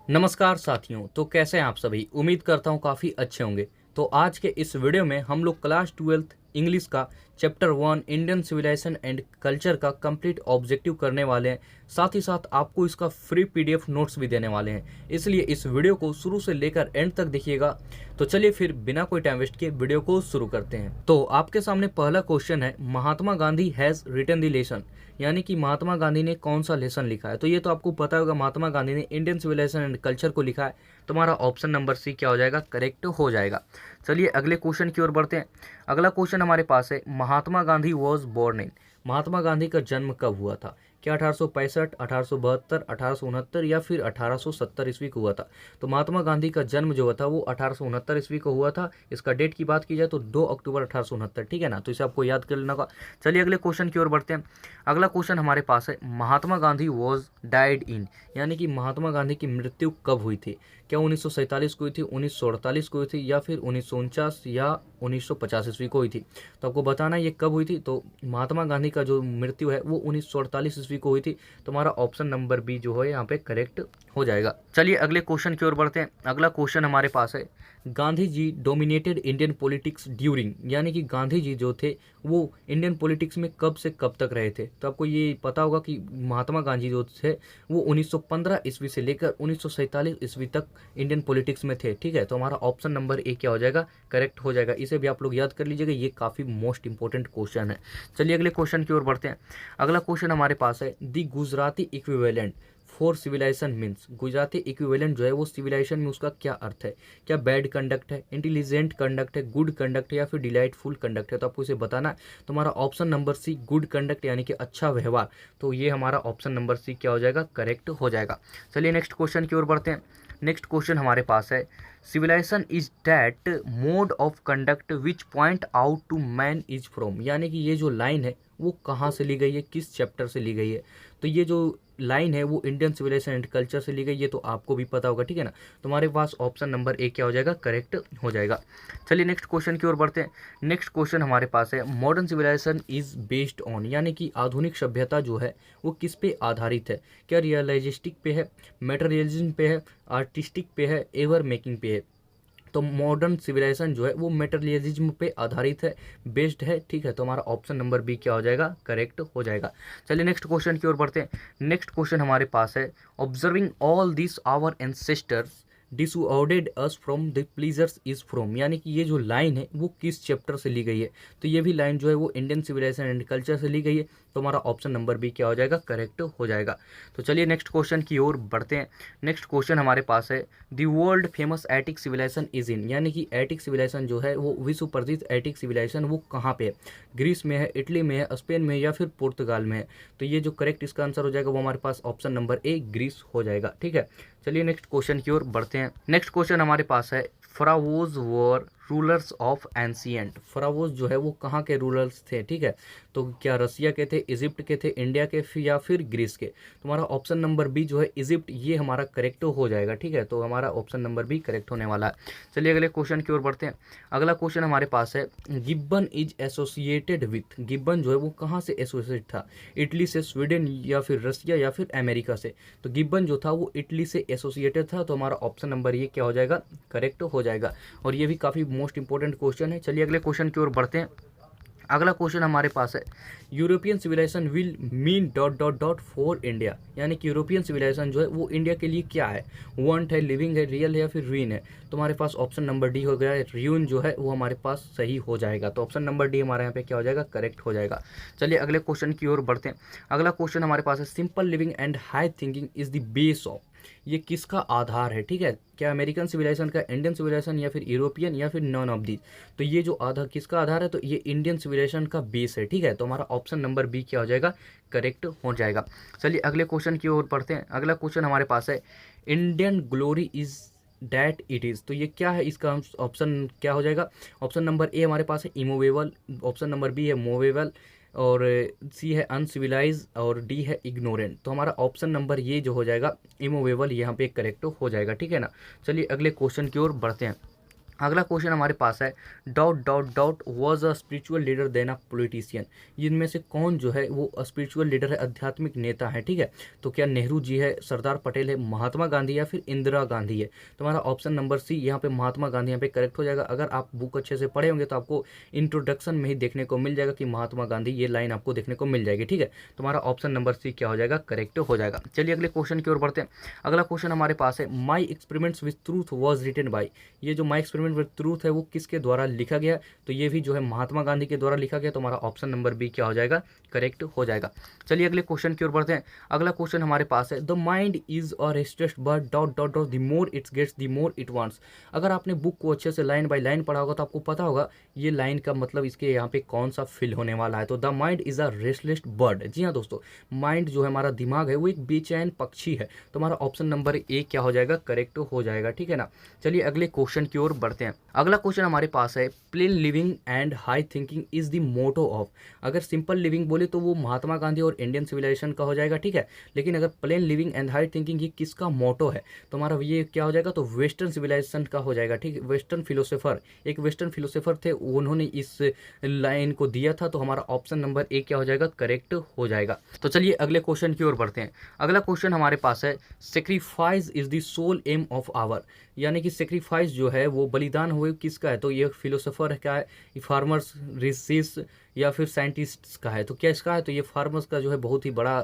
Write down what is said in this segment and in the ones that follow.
नमस्कार साथियों। तो कैसे हैं आप सभी? उम्मीद करता हूँ काफ़ी अच्छे होंगे। तो आज के इस वीडियो में हम लोग क्लास 12th इंग्लिश का chapter 1 Indian civilization and culture का कंप्लीट ऑब्जेक्टिव करने वाले हैं। साथ ही साथ आपको इसका फ्री पीडीएफ नोट्स भी देने वाले हैं, इसलिए इस वीडियो को शुरू से लेकर एंड तक देखिएगा। तो चलिए फिर बिना कोई टाइम वेस्ट किए वीडियो को शुरू करते हैं। तो आपके सामने पहला क्वेश्चन है, Mahatma Gandhi has written the lesson, यानी कि महात्मा गांधी ने कौन सा लेसन लिखा है। तो ये तो आपको पता होगा, महात्मा गांधी ने इंडियन सिविलाइजेशन एंड कल्चर को लिखा है। तुम्हारा ऑप्शन नंबर सी क्या हो जाएगा? करेक्ट हो जाएगा। चलिए अगले क्वेश्चन की ओर बढ़ते हैं। अगला क्वेश्चन हमारे पास है, Mahatma Gandhi was born in, Mahatma Gandhi का जन्म कब हुआ था? क्या 1865, 1872, 1869 या फिर 1870 ईस्वी को हुआ था? तो महात्मा गांधी का जन्म जो हुआ था वो 1869 ईस्वी को हुआ था। इसका डेट की बात की जाए तो 2 अक्टूबर 1869, ठीक है ना। तो इसे आपको याद कर लेना होगा। चलिए अगले क्वेश्चन की ओर बढ़ते हैं। अगला क्वेश्चन हमारे पास है, Mahatma Gandhi was died in, यानी कि महात्मा गांधी की मृत्यु कब हुई थी? क्या 1947 को हुई थी, 1948 को हुई थी या फिर 1949 या 1950 ईस्वी को हुई थी? तो आपको बताना ये कब हुई थी। तो महात्मा गांधी का जो मृत्यु है वो 1948 ईस्वी को हुई थी। तो हमारा ऑप्शन नंबर बी जो है यहाँ पे करेक्ट हो जाएगा। चलिए अगले क्वेश्चन की ओर बढ़ते हैं। अगला क्वेश्चन हमारे पास है, गांधी जी डोमिनेटेड इंडियन पॉलिटिक्स ड्यूरिंग, यानी कि गांधी जी जो थे वो इंडियन पॉलिटिक्स में कब से कब तक रहे थे? तो आपको ये पता होगा कि महात्मा गांधी जो थे वो 1915 ईस्वी से लेकर 1947 ईस्वी तक इंडियन पॉलिटिक्स में थे, ठीक है। तो हमारा ऑप्शन नंबर ए क्या हो जाएगा? करेक्ट हो जाएगा। इसे भी आप लोग याद कर लीजिएगा, ये काफ़ी मोस्ट इंपॉर्टेंट क्वेश्चन है। चलिए अगले क्वेश्चन की ओर बढ़ते हैं। अगला क्वेश्चन हमारे पास है, the Gujarati equivalent for civilisation means, Gujarati equivalent जो है वो सिविलाइजेशन में उसका क्या अर्थ है? क्या बैड कंडक्ट है, इंटेलिजेंट कंडक्ट है, गुड कंडक्ट है या फिर डिलाइटफुल कंडक्ट है? तो आपको इसे बताना है। तो हमारा option number C good conduct, यानी कि अच्छा व्यवहार। तो ये हमारा ऑप्शन नंबर सी क्या हो जाएगा? करेक्ट हो जाएगा। चलिए नेक्स्ट क्वेश्चन की ओर बढ़ते हैं। नेक्स्ट क्वेश्चन हमारे पास है, civilization is that mode of conduct which point out to man is from, यानी कि ये जो लाइन है वो कहाँ से ली गई है, किस चैप्टर से ली गई है? तो ये जो लाइन है वो इंडियन सिविलाइजेशन एंड कल्चर से ली गई, ये तो आपको भी पता होगा, ठीक है ना। तुम्हारे पास ऑप्शन नंबर ए क्या हो जाएगा? करेक्ट हो जाएगा। चलिए नेक्स्ट क्वेश्चन की ओर बढ़ते हैं। नेक्स्ट क्वेश्चन हमारे पास है, modern civilization is based on, यानी कि आधुनिक सभ्यता जो है वो किस पे आधारित है? क्या रियलिस्टिक पे है, मेटेरियलिज्म पे है, आर्टिस्टिक पे है, एवर मेकिंग पे है? तो मॉडर्न सिविलाइजेशन जो है वो मेटेरियलिज्म पे आधारित है, बेस्ड है, ठीक है। तो हमारा ऑप्शन नंबर बी क्या हो जाएगा? करेक्ट हो जाएगा। चलिए नेक्स्ट क्वेश्चन की ओर बढ़ते हैं। नेक्स्ट क्वेश्चन हमारे पास है, observing all this our ancestors dissuaded us from the pleasures is from, यानी कि ये जो लाइन है वो किस चैप्टर से ली गई है? तो ये भी लाइन जो है वो इंडियन सिविलाइजेशन एंड कल्चर से ली गई है। तो हमारा ऑप्शन नंबर बी क्या हो जाएगा? करेक्ट हो जाएगा। तो चलिए नेक्स्ट क्वेश्चन की ओर बढ़ते हैं। नेक्स्ट क्वेश्चन हमारे पास है, the world famous Attic civilization is in, यानी कि एटिक सिविलाइजेशन जो है वो विश्व प्रसिद्ध एटिक सिविलाइजेशन वो कहाँ पे है? ग्रीस में है, इटली में है, स्पेन में है या फिर पुर्तगाल में है? तो ये जो करेक्ट इसका आंसर हो जाएगा वो हमारे पास ऑप्शन नंबर ए ग्रीस हो जाएगा, ठीक है। चलिए नेक्स्ट क्वेश्चन की ओर बढ़ते हैं। नेक्स्ट क्वेश्चन हमारे पास है, फराओज वर रूलर्स ऑफ एंशियंट, फराओज जो है वो कहाँ के रूलर्स थे, ठीक है। तो क्या रसिया के थे, इजिप्ट के थे, इंडिया के या फिर ग्रीस के? तो हमारा ऑप्शन नंबर बी जो है इजिप्ट, ये हमारा करेक्ट हो जाएगा, ठीक है। तो हमारा ऑप्शन नंबर बी करेक्ट होने वाला है। चलिए अगले क्वेश्चन की ओर बढ़ते हैं। अगला क्वेश्चन हमारे पास है, Gibbon is associated with, Gibbon जो है वो कहाँ से एसोसिएट था? इटली से, स्वीडन या फिर रसिया या फिर अमेरिका से? तो गिब्बन जो था वो इटली से एसोसिएटेड था। तो हमारा ऑप्शन नंबर ये क्या हो जाएगा? करेक्ट हो जाएगा। और ये भी काफ़ी मोस्ट इंपॉर्टेंट क्वेश्चन है। चलिए अगले क्वेश्चन की ओर बढ़ते हैं। अगला क्वेश्चन हमारे पास है, European civilization will mean dot dot dot for India, यानी कि यूरोपियन सिविलाइजेशन जो है वो इंडिया के लिए क्या है? वॉन्ट है, लिविंग है, रियल है या फिर रीन है? तो हमारे पास ऑप्शन नंबर डी हो गया है, रियून जो है वो हमारे पास सही हो जाएगा। तो ऑप्शन नंबर डी हमारे यहाँ पे क्या हो जाएगा? करेक्ट हो जाएगा। चलिए अगले क्वेश्चन की ओर बढ़ते हैं। अगला क्वेश्चन हमारे पास है, simple living and high thinking is the base of, ये किसका आधार है, ठीक है। क्या अमेरिकन सिविलाइजेशन का, इंडियन सिविलाइजेशन या फिर यूरोपियन या फिर नॉन ऑफ दीज? तो ये जो आधार किसका आधार है? तो ये इंडियन सिविलाइजेशन का बेस है, ठीक है। तो हमारा ऑप्शन नंबर बी क्या हो जाएगा? करेक्ट हो जाएगा। चलिए अगले क्वेश्चन की ओर बढ़ते हैं। अगला क्वेश्चन हमारे पास है, Indian glory is that it is, तो ये क्या है? इसका ऑप्शन क्या हो जाएगा? ऑप्शन नंबर ए हमारे पास है इमूवेबल, ऑप्शन नंबर बी है मूवेबल, और सी है अनसिविलाइज, और डी है इग्नोरेंट। तो हमारा ऑप्शन नंबर ये जो हो जाएगा इमूवेबल, यहाँ पे करेक्ट हो जाएगा, ठीक है ना। चलिए अगले क्वेश्चन की ओर बढ़ते हैं। अगला क्वेश्चन हमारे पास है dot dot dot was a spiritual leader than a politician. इनमें से कौन जो है वो स्पिरिचुअल लीडर है, आध्यात्मिक नेता है, ठीक है। तो क्या नेहरू जी है, सरदार पटेल है, महात्मा गांधी या फिर इंदिरा गांधी है। तो हमारा ऑप्शन नंबर सी यहाँ पे महात्मा गांधी यहाँ पे करेक्ट हो जाएगा। अगर आप बुक अच्छे से पढ़े होंगे तो आपको इंट्रोडक्शन में ही देखने को मिल जाएगा कि महात्मा गांधी, ये लाइन आपको देखने को मिल जाएगी, ठीक है। तो हमारा ऑप्शन नंबर सी क्या हो जाएगा, करेक्ट हो जाएगा। चलिए अगले क्वेश्चन की ओर बढ़ते हैं। अगला क्वेश्चन हमारे पास है my experiments with truth was written by. ये जो माई एक्सपेरिमेंट विथ ट्रूथ है वो किसके द्वारा लिखा गया, तो ये भी जो है महात्मा गांधी के द्वारा लिखा गया। तो हमारा ऑप्शन नंबर बी क्या हो जाएगा, करेक्ट हो जाएगा। चलिए अगले क्वेश्चन की ओर बढ़ते हैं। अगला क्वेश्चन हमारे पास है the mind is a restless bird dot dot dot the more its gets the more it wants. अगर आपने बुक को अच्छे से लाइन बाय लाइन पढ़ा होगा तो आपको पता होगा ये लाइन का मतलब इसके यहाँ पे कौन सा फिल होने वाला है। तो the mind is a restless bird. जी हाँ दोस्तों, माइंड जो है हमारा दिमाग है वो एक बेचैन पक्षी है। तो हमारा ऑप्शन नंबर ए क्या हो जाएगा, करेक्ट हो जाएगा, ठीक है ना। चलिए अगले क्वेश्चन की ओर बढ़ते हैं। अगला क्वेश्चन हमारे पास है plain living and high thinking is the motto of. अगर सिंपल लिविंग बोले तो वो महात्मा गांधी और इंडियन सिविलाइजेशन का हो जाएगा, ठीक है। लेकिन अगर plane living and high thinking ये किसका मोटो है, तो हमारा ये क्या हो जाएगा, तो वेस्टर्न सिविलाइजेशन का हो जाएगा, ठीक है। वेस्टर्न फिलोसोफर, एक वेस्टर्न फिलोसोफर थे, उन्होंने इस लाइन को दिया था। तो हमारा ऑप्शन नंबर ए क्या हो जाएगा, करेक्ट हो जाएगा। तो चलिए अगले क्वेश्चन की ओर बढ़ते हैं। अगला क्वेश्चन हमारे पास है sacrifice is the sole aim of our. यानी कि सेक्रीफाइस जो है वो बलिदान हुए किसका है, तो ये फिलोसोफर है, क्या है, फार्मर्स, ऋषिस या फिर साइंटिस्ट का है। तो क्या इसका है, तो ये फार्मर्स का जो है बहुत ही बड़ा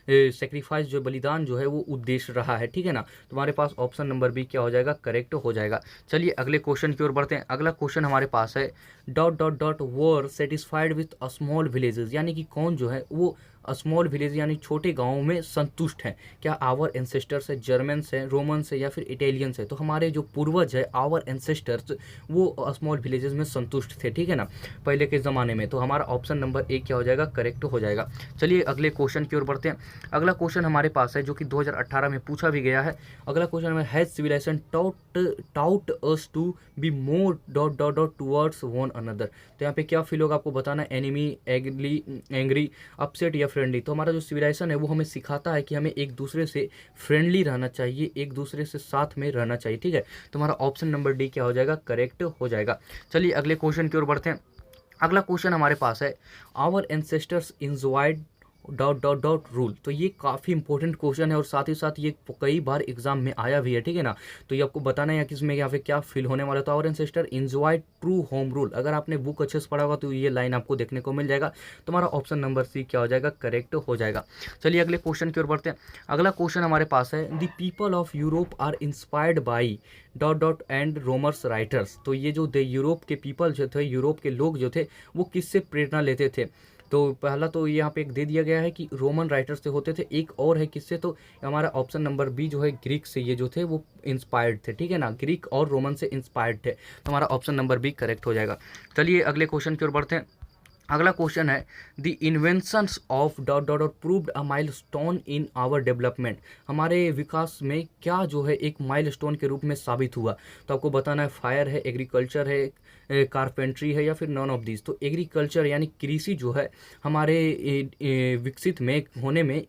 सेक्रीफाइस जो बलिदान जो है वो उद्देश्य रहा है, ठीक है ना। तुम्हारे पास ऑप्शन नंबर बी क्या हो जाएगा, करेक्ट हो जाएगा। चलिए अगले क्वेश्चन की ओर बढ़ते हैं। अगला क्वेश्चन हमारे पास है dot dot dot were satisfied with a small villages. यानी कि कौन जो है वो स्मॉल विलेज यानी छोटे गाँव में संतुष्ट हैं। क्या आवर एंसेस्टर्स है, जर्मन्स है, रोमन्स है या फिर इटालियंस है। तो हमारे जो पूर्वज है आवर एंसेस्टर्स वो स्मॉल विलेजेस में संतुष्ट थे, ठीक है ना, पहले के ज़माने में। तो हमारा ऑप्शन नंबर ए क्या हो जाएगा, करेक्ट हो जाएगा। चलिए अगले क्वेश्चन की ओर बढ़ते हैं। अगला क्वेश्चन हमारे पास है जो कि 2018 में पूछा भी गया है। अगला क्वेश्चन में has civilization taught us to be more dot dot dot towards one another. तो यहाँ पे क्या फील होगा आपको बताना है, एनिमी, एंग्री, अपसेट या फ्रेंडली। तो हमारा जो सिविलाइजेशन है वो हमें सिखाता है कि हमें एक दूसरे से फ्रेंडली रहना चाहिए, एक दूसरे से साथ में रहना चाहिए, ठीक है। तो हमारा ऑप्शन नंबर डी क्या हो जाएगा, करेक्ट हो जाएगा। चलिए अगले क्वेश्चन की ओर बढ़ते हैं। अगला क्वेश्चन हमारे पास है our ancestors enjoyed dot dot dot rule. तो ये काफ़ी इंपॉर्टेंट क्वेश्चन है और साथ ही साथ ये कई बार एग्जाम में आया भी है, ठीक है ना। तो ये आपको बताना है कि इसमें यहाँ पे क्या फिल होने वाला है। तो our ancestor enjoy true home rule. अगर आपने बुक अच्छे से पढ़ा होगा तो ये लाइन आपको देखने को मिल जाएगा। तो हमारा ऑप्शन नंबर सी क्या हो जाएगा, करेक्ट हो जाएगा। चलिए अगले क्वेश्चन की ओर बढ़ते हैं। अगला क्वेश्चन हमारे पास है the people of Europe are inspired by dot dot and Romans writers. तो ये जो यूरोप के पीपल जो थे, यूरोप के लोग जो थे वो किससे प्रेरणा लेते थे। तो पहला तो यहाँ पे एक दे दिया गया है कि रोमन राइटर्स से होते थे, एक और है किससे, तो हमारा ऑप्शन नंबर बी जो है ग्रीक से ये जो थे वो इंस्पायर्ड थे, ठीक है ना, ग्रीक और रोमन से इंस्पायर्ड थे। तो हमारा ऑप्शन नंबर बी करेक्ट हो जाएगा। चलिए अगले क्वेश्चन की ओर बढ़ते हैं। अगला क्वेश्चन है the inventions of dot dot dot proved a milestone in our development. हमारे विकास में क्या जो है एक माइलस्टोन के रूप में साबित हुआ। तो आपको बताना है फायर है, एग्रीकल्चर है, कारपेंट्री है या फिर नॉन ऑफ दिस। तो एग्रीकल्चर यानी कृषि जो है हमारे विकसित में होने में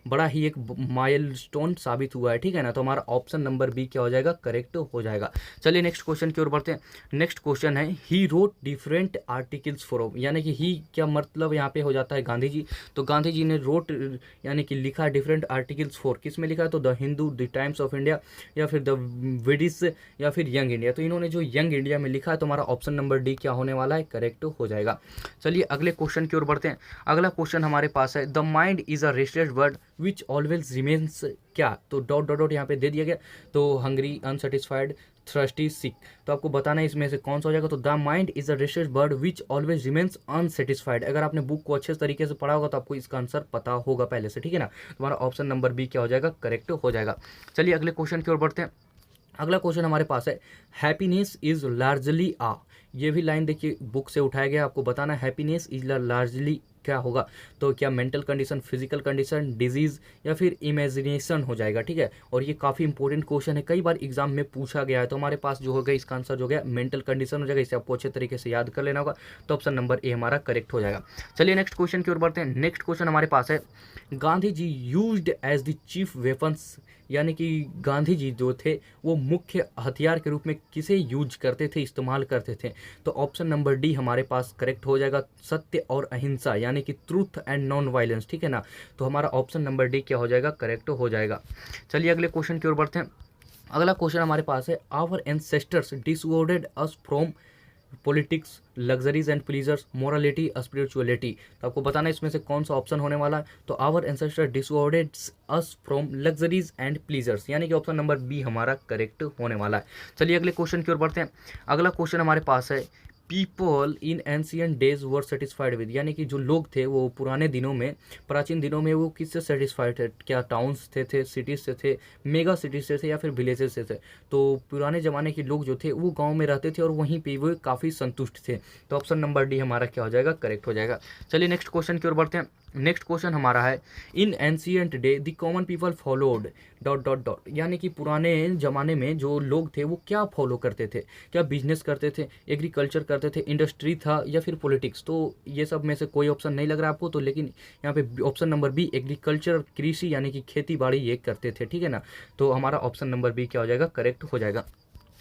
बड़ा ही एक माइलस्टोन साबित हुआ है, ठीक है ना। तो हमारा ऑप्शन नंबर बी क्या हो जाएगा, करेक्ट हो जाएगा। चलिए नेक्स्ट क्वेश्चन की ओर बढ़ते हैं। नेक्स्ट क्वेश्चन है he wrote different articles for, यानी कि ही क्या मतलब यहाँ पे हो जाता है गांधी जी। तो गांधी जी ने रोट यानी कि लिखा डिफरेंट आर्टिकल्स फॉर, किस में लिखा है, तो the Hindu, the times of India या फिर द विडिस या फिर यंग इंडिया। तो इन्होंने जो यंग इंडिया में लिखा है तो हमारा ऑप्शन नंबर डी क्या होने वाला है, करेक्ट हो जाएगा। चलिए अगले क्वेश्चन की ओर बढ़ते हैं। अगला क्वेश्चन हमारे पास है the mind is a restless word which always remains क्या। तो डॉट डॉट डॉट यहाँ पे दे दिया गया। तो हंग्री, अनसेटिस्फाइड, थ्रस्टी, सिक। तो आपको बताना है इसमें से कौन सा हो जाएगा। तो the mind is a restless bird which always remains unsatisfied. अगर आपने बुक को अच्छे तरीके से पढ़ा होगा तो आपको इसका आंसर पता होगा पहले से, ठीक है ना। तुम्हारा ऑप्शन नंबर बी क्या हो जाएगा, करेक्ट हो जाएगा। चलिए अगले क्वेश्चन की ओर बढ़ते हैं। अगला क्वेश्चन हमारे पास है हैप्पीनेस इज लार्जली आ। ये भी लाइन देखिए बुक से उठाया गया। आपको बताना हैप्पीनेस इज लार्जली क्या होगा। तो क्या mental condition, physical condition, disease या फिर इमेजिनेशन हो जाएगा, ठीक है। और ये काफ़ी इंपॉर्टेंट क्वेश्चन है, कई बार एग्जाम में पूछा गया है। तो हमारे पास जो होगा इसका आंसर जो गया मेंटल कंडीशन हो जाएगा। इसे आपको अच्छे तरीके से याद कर लेना होगा। तो ऑप्शन नंबर ए हमारा करेक्ट हो जाएगा। चलिए नेक्स्ट क्वेश्चन की ओर बढ़ते हैं। नेक्स्ट क्वेश्चन हमारे पास है Gandhi ji used as the chief weapons, यानी कि गांधी जी जो थे वो मुख्य हथियार के रूप में किसे यूज करते थे, इस्तेमाल करते थे? तो ऑप्शन नंबर डी हमारे पास करेक्ट हो जाएगा, सत्य और अहिंसा, यानी कि ट्रूथ एंड नॉन वायलेंस, ठीक है ना। तो हमारा ऑप्शन नंबर डी क्या हो जाएगा, करेक्ट हो जाएगा। चलिए अगले क्वेश्चन की ओर बढ़ते हैं। अगला क्वेश्चन हमारे पास है, our ancestors disordered us from politics, luxuries and pleasures, morality, spirituality. तो आपको बताना है इसमें से कौन सा ऑप्शन होने वाला है। तो our ancestor disordered us from luxuries and pleasures, यानी कि ऑप्शन नंबर बी हमारा करेक्ट होने वाला है। चलिए अगले क्वेश्चन की ओर बढ़ते हैं। अगला क्वेश्चन हमारे पास है, people in ancient days were satisfied with, यानी कि जो लोग थे वो पुराने दिनों में, प्राचीन दिनों में वो किससे सेटिस्फाइड थे? क्या टाउन्स थे सिटीज से थे, मेगा सिटीज से थे, या फिर विलेजेस से थे? तो पुराने ज़माने के लोग जो थे वो गांव में रहते थे और वहीं पे वो काफ़ी संतुष्ट थे। तो ऑप्शन नंबर डी हमारा क्या हो जाएगा, करेक्ट हो जाएगा। चलिए नेक्स्ट क्वेश्चन की ओर बढ़ते हैं। नेक्स्ट क्वेश्चन हमारा है, in ancient day the common people followed dot dot dot, यानी कि पुराने ज़माने में जो लोग थे वो क्या फॉलो करते थे? क्या बिजनेस करते थे, एग्रीकल्चर करते थे, इंडस्ट्री था, या फिर पॉलिटिक्स? तो ये सब में से कोई ऑप्शन नहीं लग रहा है आपको, तो लेकिन यहाँ पे ऑप्शन नंबर बी एग्रीकल्चर, कृषि यानी कि खेती बाड़ी ये करते थे, ठीक है ना। तो हमारा ऑप्शन नंबर बी क्या हो जाएगा, करेक्ट हो जाएगा।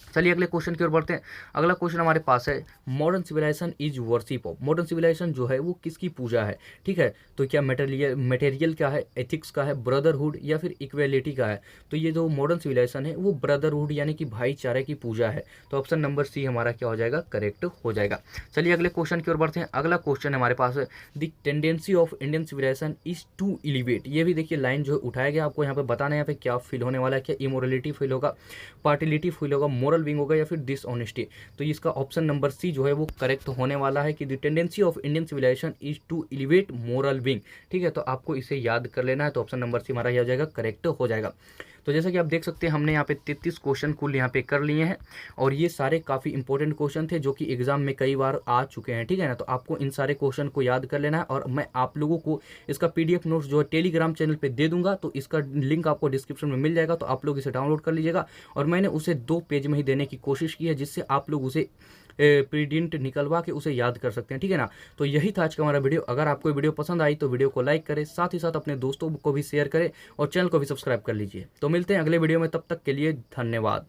चलिए अगले क्वेश्चन की ओर बढ़ते हैं। अगला क्वेश्चन हमारे पास है, modern civilization is worship of, modern civilization जो है वो किसकी पूजा है, ठीक है। तो क्या मटेरियल का है, एथिक्स का है, ब्रदरहुड, या फिर इक्वेलिटी का है? तो ये जो मॉडर्न सिविलाइजेशन है वो ब्रदरहुड यानी कि भाईचारे की पूजा है। तो ऑप्शन नंबर सी हमारा क्या हो जाएगा, करेक्ट हो जाएगा। चलिए अगले क्वेश्चन की ओर बढ़ते हैं। अगला क्वेश्चन हमारे पास है, the tendency of Indian civilization is to elevate, ये भी देखिए लाइन जो उठाया गया, आपको यहाँ पे बताना है यहाँ पे क्या फील होने वाला है, क्या इमोरलिटी फील होगा, पार्टिलिटी फील होगा, मोरल विंग होगा, या फिर डिसऑनेस्टी? तो इसका ऑप्शन नंबर सी जो है वो करेक्ट होने वाला है कि the tendency of Indian civilization is to elevate moral being, ठीक है। तो आपको इसे याद कर लेना है। तो ऑप्शन नंबर सी हमारा हो जाएगा, करेक्ट हो जाएगा। तो जैसा कि आप देख सकते हैं हमने यहाँ पे 33 क्वेश्चन कुल यहाँ पे कर लिए हैं, और ये सारे काफ़ी इंपॉर्टेंट क्वेश्चन थे जो कि एग्जाम में कई बार आ चुके हैं, ठीक है ना। तो आपको इन सारे क्वेश्चन को याद कर लेना है, और मैं आप लोगों को इसका PDF नोट्स जो है टेलीग्राम चैनल पे दे दूंगा, तो इसका लिंक आपको डिस्क्रिप्शन में मिल जाएगा, तो आप लोग इसे डाउनलोड कर लीजिएगा। और मैंने उसे 2 पेज में ही देने की कोशिश की है, जिससे आप लोग उसे प्रिंट निकलवा के उसे याद कर सकते हैं, ठीक है ना। तो यही था आज का हमारा वीडियो। अगर आपको वीडियो पसंद आई तो वीडियो को लाइक करें, साथ ही साथ अपने दोस्तों को भी शेयर करें, और चैनल को भी सब्सक्राइब कर लीजिए। तो मिलते हैं अगले वीडियो में, तब तक के लिए धन्यवाद।